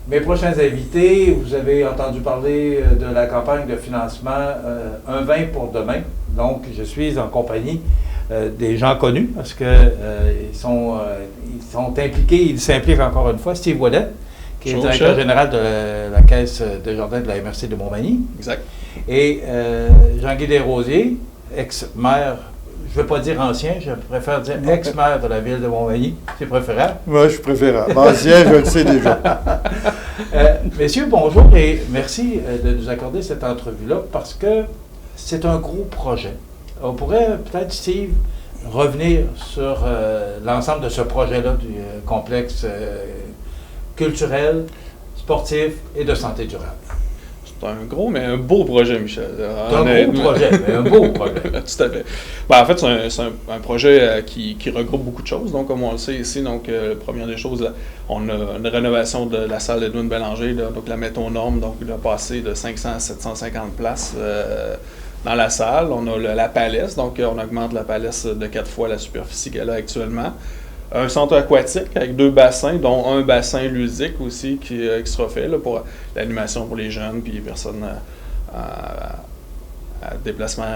Mes prochains invités, vous avez entendu parler de la campagne de financement Un vin pour demain. Donc, je suis en compagnie des gens connus parce que ils sont impliqués, ils s'impliquent encore une fois. Steve Ouellet, qui est directeur général de la Caisse de jardin de la MRC de Montmagny. Exact. Et Jean-Guy Desrosiers, ex-maire, je ne veux pas dire ancien, je préfère dire ex-maire de la ville de Montmagny. C'est préférable? Oui, je suis préférable. Ancien, je le sais déjà. Messieurs, bonjour et merci de nous accorder cette entrevue-là parce que c'est un gros projet. On pourrait peut-être, Steve, revenir sur l'ensemble de ce projet-là du complexe culturel, sportif et de santé durable. C'est un gros, mais un beau projet, Michel. C'est un gros projet, mais un beau projet. Tout à fait. Ben, en fait, c'est un projet qui regroupe beaucoup de choses. Donc, comme on le sait ici, donc, première des choses, là, on a une rénovation de la salle d'Edwin Bélanger, là, donc la mettre aux normes, donc il a passé de 500 à 750 places dans la salle. On a la palisse, donc on augmente la palisse de 4 fois la superficie qu'elle a actuellement. Un centre aquatique avec 2 bassins, dont un bassin ludique aussi qui sera fait là, pour l'animation pour les jeunes puis les personnes à déplacement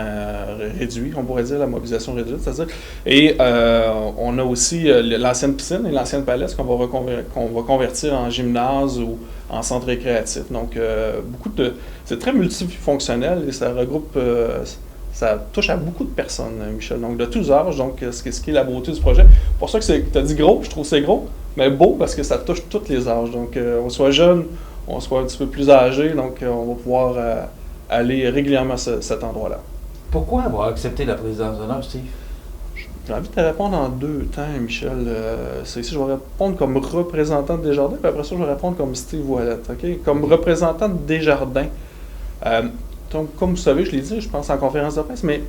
réduit, on pourrait dire, la mobilisation réduite, c'est-à-dire. Et on a aussi l'ancienne piscine et l'ancienne palette qu'on va convertir en gymnase ou en centre récréatif. Donc, c'est très multifonctionnel et ça regroupe... ça touche à beaucoup de personnes, Michel, donc de tous âges, donc ce qui est la beauté du projet. Pour ça que tu as dit gros, je trouve que c'est gros, mais beau parce que ça touche tous les âges. Donc, on soit jeune, on soit un petit peu plus âgé, donc on va pouvoir aller régulièrement à cet endroit-là. Pourquoi avoir accepté la présidence d'honneur, Steve? J'ai envie de te répondre en 2 temps, Michel. C'est ici, je vais répondre comme représentant de Desjardins, puis après ça, je vais répondre comme Steve Ouellet, OK? Comme représentant de Desjardins. Donc, comme vous savez, je l'ai dit, je pense en conférence de presse, mais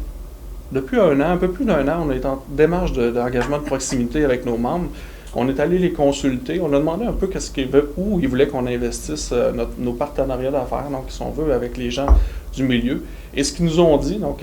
depuis un peu plus d'1 an, on est en démarche d'engagement de proximité avec nos membres. On est allé les consulter, on a demandé un peu où ils voulaient qu'on investisse nos partenariats d'affaires, donc si on veut, avec les gens du milieu. Et ce qu'ils nous ont dit, donc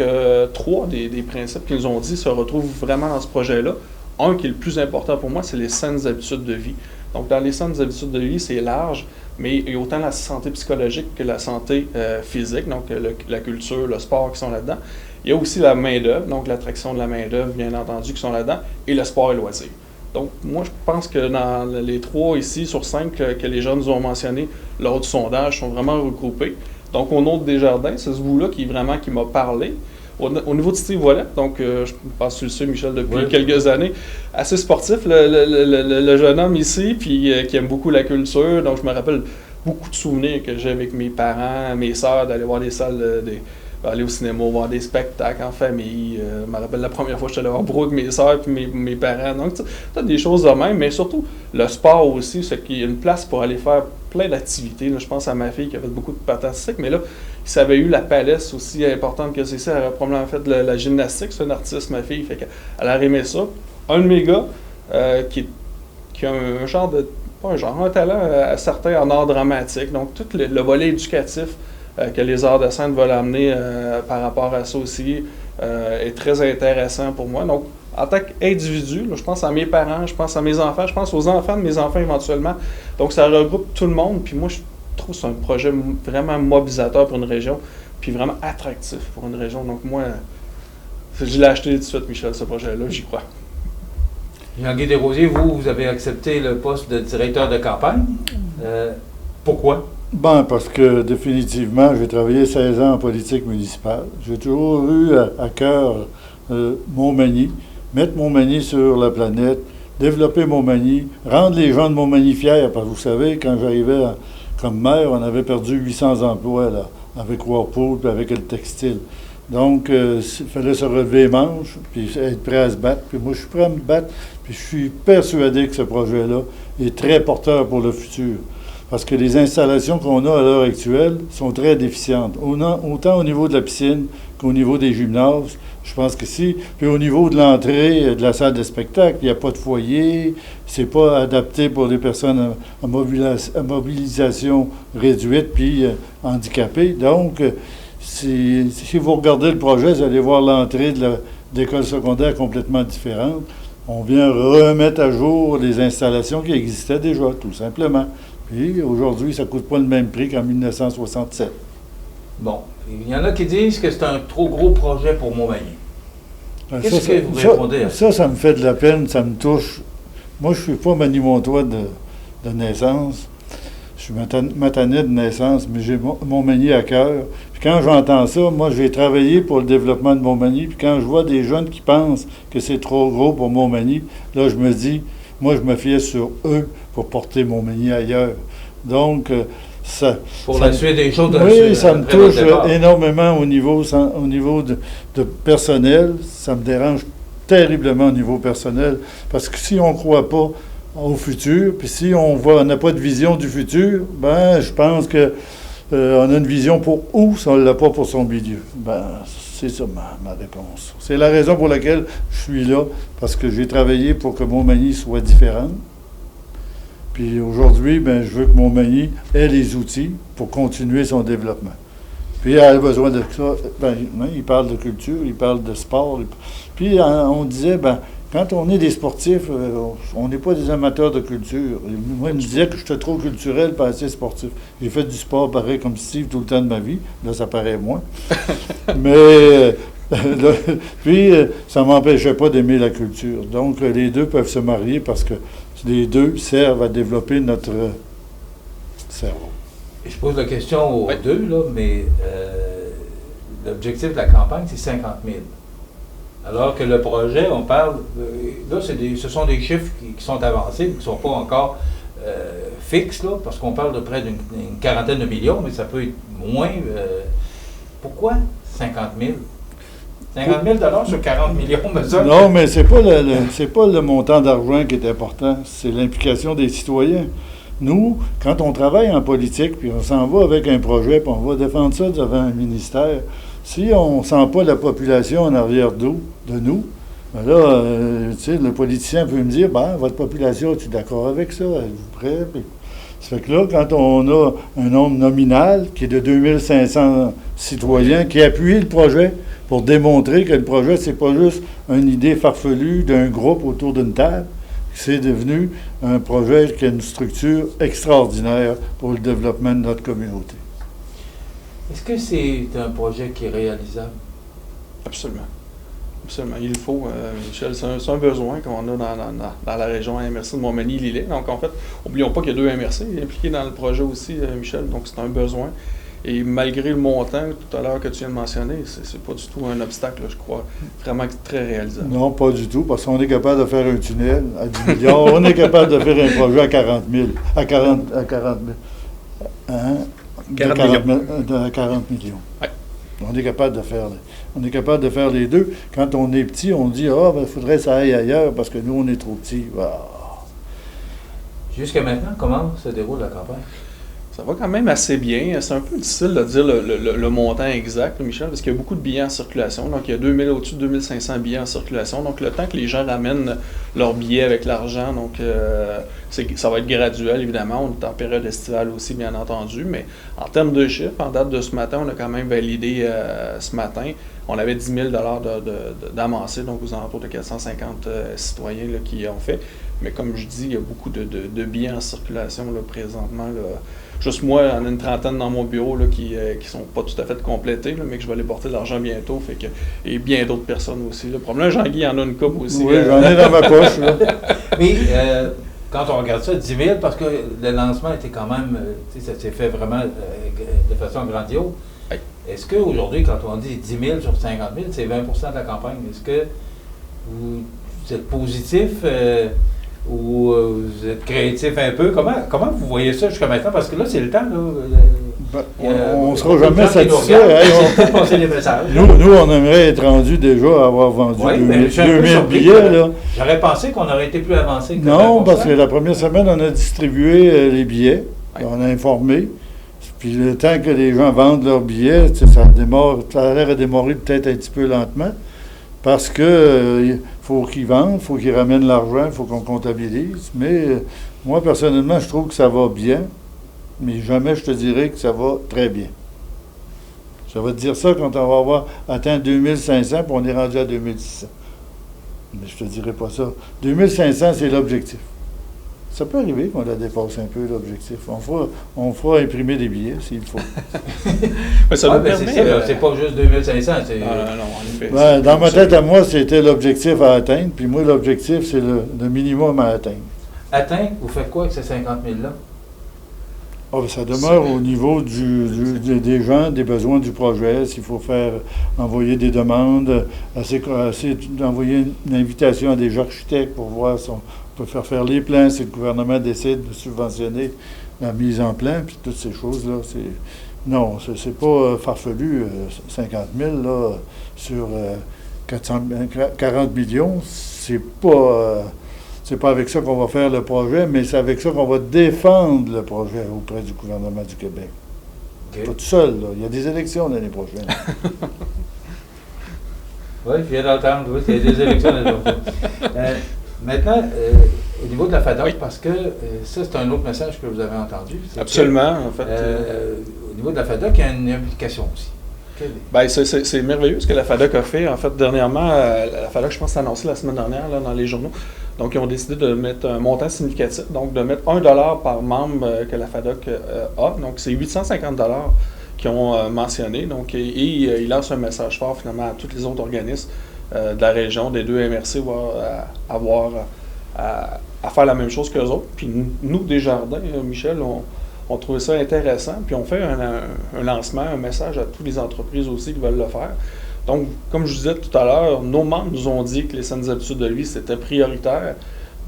3 des principes qu'ils nous ont dit se retrouvent vraiment dans ce projet-là. Un qui est le plus important pour moi, c'est les saines habitudes de vie. Donc, dans les saines habitudes de vie, c'est large, mais il y a autant la santé psychologique que la santé physique, donc la culture, le sport qui sont là-dedans. Il y a aussi la main-d'œuvre, donc l'attraction de la main-d'œuvre, bien entendu, qui sont là-dedans, et le sport et loisirs. Donc, moi, je pense que dans les 3 ici sur 5 que les gens nous ont mentionnés lors du sondage sont vraiment regroupés. Donc, au nom de Desjardins, c'est ce bout-là qui m'a parlé. Au niveau de Steve Ouellet, donc je pense que tu le sais, Michel, depuis quelques années, assez sportif, le jeune homme ici, puis qui aime beaucoup la culture. Donc, je me rappelle beaucoup de souvenirs que j'ai avec mes parents, mes sœurs, d'aller voir des salles, aller au cinéma, voir des spectacles en famille. Je me rappelle la première fois que je suis allé voir Brooke, mes sœurs puis mes parents. Donc, tu as des choses de même, mais surtout le sport aussi, c'est qu'il y a une place pour aller faire plein d'activités. Là, je pense à ma fille qui avait beaucoup de patastiques, mais là, si ça avait eu la palette aussi importante que c'est ça, elle aurait probablement fait de la gymnastique. C'est une artiste, ma fille, fait qu'elle a aimé ça. Un de mes gars qui a un genre de... pas un genre, un talent certain en art dramatique. Donc, tout le volet éducatif que les arts de scène veulent amener par rapport à ça aussi est très intéressant pour moi. Donc, en tant qu'individu, je pense à mes parents, je pense à mes enfants, je pense aux enfants de mes enfants éventuellement. Donc, ça regroupe tout le monde. Puis moi, je trouve que c'est un projet vraiment mobilisateur pour une région, puis vraiment attractif pour une région. Donc, moi, je l'ai acheté tout de suite, Michel, ce projet-là, j'y crois. Jean-Guy Desrosiers, vous avez accepté le poste de directeur de campagne. Pourquoi? Ben, parce que définitivement, j'ai travaillé 16 ans en politique municipale. J'ai toujours eu à cœur Montmagny, mettre Montmagny sur la planète, développer Montmagny, rendre les gens de Montmagny fiers. Parce que vous savez, quand j'arrivais comme maire, on avait perdu 800 emplois là, avec Whirlpool et avec le textile. Donc, il fallait se relever les manches, puis être prêt à se battre. Puis moi, je suis prêt à me battre, puis je suis persuadé que ce projet-là est très porteur pour le futur. Parce que les installations qu'on a à l'heure actuelle sont très déficientes, autant au niveau de la piscine qu'au niveau des gymnases. Je pense que si. Puis au niveau de l'entrée de la salle de spectacle, il n'y a pas de foyer, c'est pas adapté pour des personnes à mobilisation réduite puis handicapées. Donc, si vous regardez le projet, vous allez voir l'entrée de l'école secondaire complètement différente. On vient remettre à jour les installations qui existaient déjà, tout simplement. Puis aujourd'hui, ça ne coûte pas le même prix qu'en 1967. Bon, il y en a qui disent que c'est un trop gros projet pour Montmagny. Ben, Qu'est-ce que vous répondez à ça? Ça me fait de la peine, ça me touche. Moi, je ne suis pas Manimontois de naissance. Je suis matanais de naissance, mais j'ai Montmagny à cœur. Puis quand j'entends ça, moi, j'ai travaillé pour le développement de Montmagny. Puis quand je vois des jeunes qui pensent que c'est trop gros pour Montmagny, là, je me dis, moi, je me fiais sur eux pour porter Montmagny ailleurs. Donc, pour la suite des choses. Oui, ça me touche énormément au niveau de personnel. Ça me dérange terriblement au niveau personnel. Parce que si on ne croit pas au futur, puis si on n'a pas de vision du futur, ben je pense que on a une vision pour où, si on ne l'a pas pour son milieu. Ben, c'est ça ma réponse. C'est la raison pour laquelle je suis là, parce que j'ai travaillé pour que Montmagny soit différente. Puis aujourd'hui, ben, je veux que Montmagny ait les outils pour continuer son développement. Puis elle a besoin de ça. Ben, il parle de culture, il parle de sport. Puis on disait, ben, quand on est des sportifs, on n'est pas des amateurs de culture. Moi, il me disait que j'étais trop culturel, pas assez sportif. J'ai fait du sport pareil comme Steve tout le temps de ma vie. Là, ça paraît moins. Mais puis, ça ne m'empêchait pas d'aimer la culture. Donc, les deux peuvent se marier parce que les deux servent à développer notre cerveau. Je pose la question aux deux, là, mais l'objectif de la campagne, c'est 50 000. Alors que le projet, on parle, là, ce sont des chiffres qui sont avancés, qui ne sont pas encore fixes, là, parce qu'on parle de près d'une quarantaine de millions, mais ça peut être moins. Pourquoi 50 000? 50 000 sur 40 millions, me semble. Non, mais c'est pas le montant d'argent qui est important, c'est l'implication des citoyens. Nous, quand on travaille en politique, puis on s'en va avec un projet, puis on va défendre ça devant un ministère, si on ne sent pas la population en arrière de nous, ben là, tu sais, le politicien peut me dire, ben, votre population, es-tu d'accord avec ça? Êtes-vous prêt? Puis, ça fait que là, quand on a un nombre nominal qui est de 2500 citoyens qui appuient le projet pour démontrer que le projet, c'est pas juste une idée farfelue d'un groupe autour d'une table, c'est devenu un projet qui a une structure extraordinaire pour le développement de notre communauté. Est-ce que c'est un projet qui est réalisable? Absolument. Absolument. Il faut, Michel. C'est un besoin qu'on a dans la région MRC de Montmagny-Lillet. Donc, en fait, n'oublions pas qu'il y a 2 MRC impliqués dans le projet aussi, Michel. Donc, c'est un besoin. Et malgré le montant tout à l'heure que tu viens de mentionner, c'est pas du tout un obstacle, là, je crois. Vraiment très réalisable. Non, pas du tout, parce qu'on est capable de faire un tunnel à 10 millions. On est capable de faire un projet à 40 000. À 40 000. Hein? 40 millions. Ouais. On est capable de faire les deux. Quand on est petit, on dit il faudrait que ça aille ailleurs parce que nous, on est trop petits. Jusqu'à maintenant, comment se déroule la campagne? Ça va quand même assez bien. C'est un peu difficile de dire le montant exact, Michel, parce qu'il y a beaucoup de billets en circulation. Donc, il y a au-dessus de 2500 billets en circulation. Donc, le temps que les gens ramènent leurs billets avec l'argent, donc ça va être graduel, évidemment. On est en période estivale aussi, bien entendu. Mais en termes de chiffres, en date de ce matin, on a quand même validé ce matin. On avait 10 000 d'amassés, donc aux alentours de 450 citoyens là, qui ont fait. Mais comme je dis, il y a beaucoup de billets en circulation là, présentement. Là. Juste moi, il y en a une trentaine dans mon bureau là, qui sont pas tout à fait complétés, là, mais que je vais aller porter de l'argent bientôt. Et bien d'autres personnes aussi. Là. Probablement, Jean-Guy en a une coupe aussi. Oui, j'en ai dans ma poche. Là. Mais quand on regarde ça, 10 000, parce que le lancement était quand même, ça s'est fait vraiment de façon grandiose. Oui. Est-ce qu'aujourd'hui, quand on dit 10 000 sur 50 000, c'est 20 de la campagne? Est-ce que vous êtes positif? Ou vous êtes créatif un peu? Comment vous voyez ça jusqu'à maintenant? Parce que là, c'est le temps. Là, on ne sera jamais satisfait. Nous, on aimerait être rendu déjà à avoir vendu 2000 billets. Là. J'aurais pensé qu'on aurait été plus avancé. Non, parce que la première semaine, on a distribué les billets. Oui. On a informé. Puis le temps que les gens vendent leurs billets, ça a l'air à démarrer peut-être un petit peu lentement. Parce que faut qu'ils vendent, il faut qu'ils ramènent l'argent, il faut qu'on comptabilise. Mais moi, personnellement, je trouve que ça va bien, mais jamais je te dirais que ça va très bien. Ça va te dire ça quand on va avoir atteint 2500 puis on est rendu à 2600. Mais je te dirais pas ça. 2500, c'est l'objectif. Ça peut arriver qu'on la dépasse un peu, l'objectif. On fera imprimer des billets s'il faut. Mais ça nous c'est permet... ça, c'est pas juste 2500, c'est... non, en effet. Ben, dans ma tête à moi, c'était l'objectif à atteindre, puis moi, l'objectif, c'est le minimum à atteindre. Atteindre, vous faites quoi avec ces 50 000-là? Ah, ben, ça demeure au niveau des gens, des besoins du projet. S'il faut envoyer des demandes, d'envoyer une invitation à des architectes pour voir si on peut faire les plans, si le gouvernement décide de subventionner la mise en plan, puis toutes ces choses-là. Non, c'est pas farfelu, 50 000 là, sur 40 millions, c'est pas avec ça qu'on va faire le projet, mais c'est avec ça qu'on va défendre le projet auprès du gouvernement du Québec. Okay. Pas tout seul, là. Il y a des élections l'année prochaine. Oui, je viens d'entendre, oui, il y a des élections l'année prochaine. Maintenant, au niveau de la FADOC, parce que ça, c'est un autre message que vous avez entendu. Absolument, en fait. Au niveau de la FADOC, il y a une implication aussi. Bien, c'est merveilleux ce que la FADOC a fait. En fait, dernièrement, la FADOC, je pense, s'est annoncé la semaine dernière là, dans les journaux. Donc, ils ont décidé de mettre un montant significatif, donc de mettre 1 $ par membre que la FADOC a. Donc, c'est 850 $ qu'ils ont mentionné. Donc, et ils lancent un message fort, finalement, à tous les autres organismes de la région, des deux MRC, à faire la même chose qu'eux autres. Puis nous, Desjardins, Michel, on trouvait ça intéressant. Puis on fait un lancement, un message à toutes les entreprises aussi qui veulent le faire. Donc, comme je vous disais tout à l'heure, nos membres nous ont dit que les saines habitudes de vie, c'était prioritaire.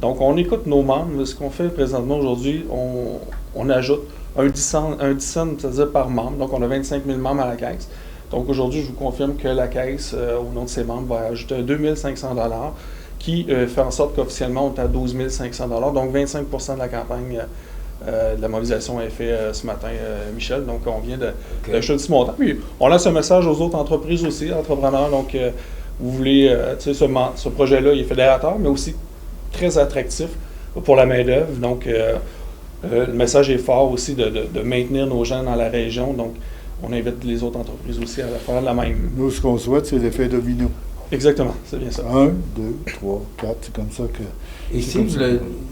Donc, on écoute nos membres. Ce qu'on fait présentement aujourd'hui, on ajoute un 10 cents, c'est-à-dire par membre. Donc, on a 25 000 membres à la Caisse. Donc, aujourd'hui, je vous confirme que la Caisse, au nom de ses membres, va ajouter un 2 500 $ qui fait en sorte qu'officiellement, on est à 12 500 $. Donc, 25 % de la campagne de la mobilisation est faite ce matin, Michel. Donc, on vient d'ajouter ce montant. Puis, on lance un message aux autres entreprises aussi, entrepreneurs. Donc, vous voulez, ce projet-là, il est fédérateur, mais aussi très attractif pour la main-d'œuvre. Donc, le message est fort aussi de maintenir nos gens dans la région. Donc, on invite les autres entreprises aussi à faire la même. Nous, ce qu'on souhaite, c'est l'effet domino. Exactement, c'est bien ça. 1, 2, 3, 4, c'est comme ça que... Ici,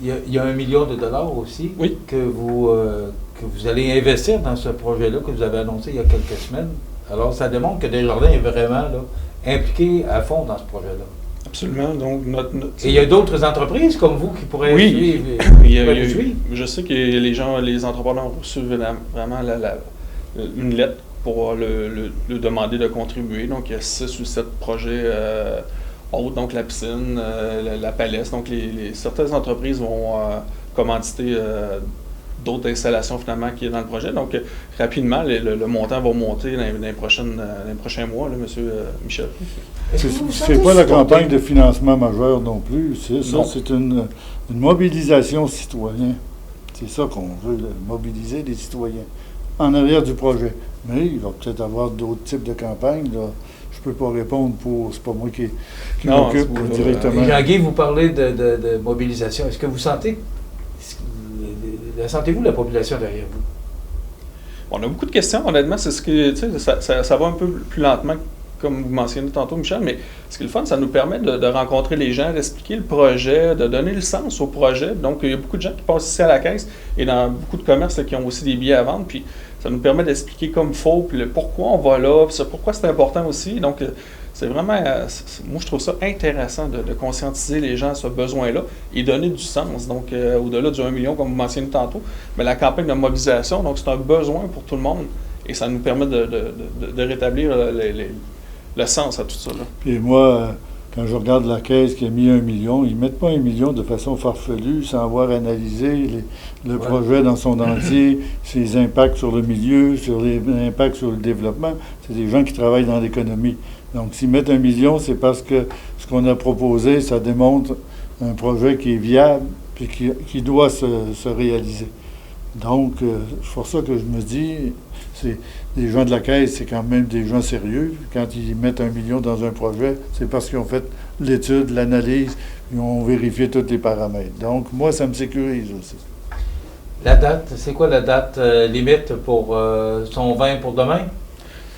il y a $1 million aussi oui. que vous allez investir dans ce projet-là que vous avez annoncé il y a quelques semaines. Alors, ça démontre que Desjardins est vraiment là, impliqué à fond dans ce projet-là. Absolument. Donc, et il y a d'autres entreprises comme vous qui pourraient suivre. Je sais que les entrepreneurs ont reçu vraiment une lettre pour le demander de contribuer. Donc, il y a 6 ou 7 projets autres, donc la piscine, la palette. Donc, certaines entreprises vont commanditer d'autres installations finalement qui est dans le projet. Donc, rapidement, le montant va monter dans les prochains mois, là, M. Michel. C'est pas la campagne de financement majeur non plus. C'est une mobilisation citoyenne. C'est ça qu'on veut, mobiliser les citoyens en arrière du projet. Mais il va peut-être avoir d'autres types de campagnes. Là. Je ne peux pas répondre c'est pas moi qui m'occupe directement. Jean-Guy, vous parlez de mobilisation. Est-ce que vous sentez, sentez-vous la population derrière vous? On a beaucoup de questions, honnêtement. C'est ce que, ça va un peu plus lentement, comme vous mentionnez tantôt, Michel, mais ce qui est le fun, ça nous permet de rencontrer les gens, d'expliquer le projet, de donner le sens au projet. Donc, il y a beaucoup de gens qui passent ici à la Caisse et dans beaucoup de commerces là, qui ont aussi des billets à vendre. Puis, ça nous permet d'expliquer comme il faut, puis pourquoi on va là, puis pourquoi c'est important aussi. Donc, c'est vraiment, moi je trouve ça intéressant de conscientiser les gens à ce besoin-là et donner du sens. Donc, au-delà du 1 million, comme vous mentionnez tantôt, mais la campagne de mobilisation, donc c'est un besoin pour tout le monde et ça nous permet de rétablir le sens à tout ça. Là. Puis moi, quand je regarde la Caisse qui a mis 1 million, ils ne mettent pas 1 million de façon farfelue, sans avoir analysé le projet dans son entier, ses impacts sur le milieu, sur les impacts sur le développement. C'est des gens qui travaillent dans l'économie. Donc, s'ils mettent 1 million, c'est parce que ce qu'on a proposé, ça démontre un projet qui est viable et qui doit se réaliser. Donc, c'est pour ça que je me dis, c'est les gens de la Caisse, c'est quand même des gens sérieux. Quand ils mettent 1 million dans un projet, c'est parce qu'ils ont fait l'étude, l'analyse, ils ont vérifié tous les paramètres. Donc, moi, ça me sécurise aussi. La date, c'est quoi la date limite pour son vin pour demain?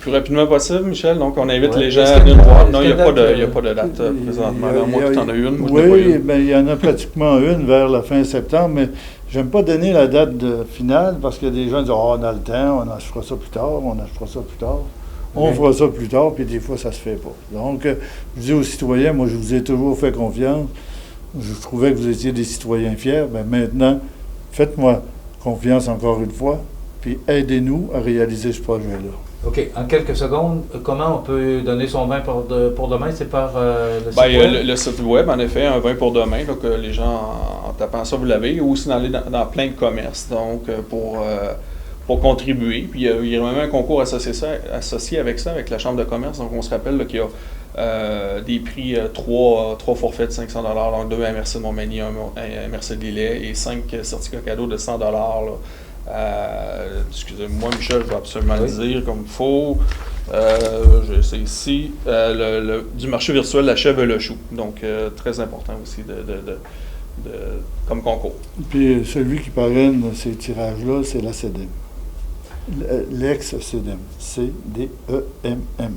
plus rapidement possible, Michel. Donc, on invite Ouais. les gens Est-ce à que- venir nous voir. est-ce Non, que il n'y a, date, pas de date présentement. Il y a- Moi, tu en as une. Moi, je n'ai pas Oui, une. ben, il y en a pratiquement une vers la fin septembre, mais j'aime pas donner la date finale parce que des gens disent oh, on a le temps, on achètera ça plus tard, on achètera ça plus tard. On Oui. fera ça plus tard, puis des fois, ça se fait pas. Donc, je dis aux citoyens, moi, je vous ai toujours fait confiance. Je trouvais que vous étiez des citoyens fiers. Ben, maintenant, faites-moi confiance encore une fois, puis aidez-nous à réaliser ce projet-là. OK. En quelques secondes, comment on peut donner son vin pour demain? C'est par le site Ben, il y a web? le site web, en effet, un vin pour demain, là, que les gens, en tapant ça, vous l'avez, ou aussi dans plein de commerces, donc pour contribuer. Puis il y a même un concours associé avec ça, avec la Chambre de commerce. Donc on se rappelle là, qu'il y a des prix, 3 forfaits de 500 $, donc 2 à MRC de Montmagny, un MRC de Lillet et 5 certificats cadeaux de 100 $. Excusez-moi, Michel, je vais absolument Oui. le dire comme il faut. C'est ici, du marché virtuel La Chèvre et le Chou. Donc, très important aussi comme concours. Puis celui qui parraine ces tirages-là, c'est la CEDEM. L'ex-CEDEM. C-D-E-M-M.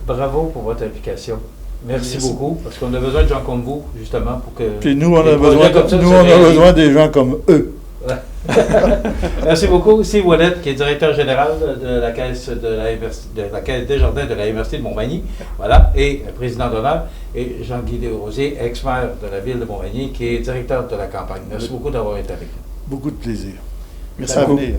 Bravo pour votre implication. Merci Merci. beaucoup, parce qu'on a besoin de gens comme vous, justement, pour que... Puis nous, on les a projets besoin, comme ça nous, se on a réalisent. besoin des gens comme eux. Merci beaucoup. Steve Ouellette, qui est directeur général de la Caisse la Caisse Desjardins de la Université de Montmagny, voilà, et président d'honneur, et Jean-Guy Desrosiers, ex-maire de la ville de Montmagny, qui est directeur de la campagne. Merci beaucoup d'avoir été avec nous. Beaucoup de plaisir. Merci À beaucoup. venir.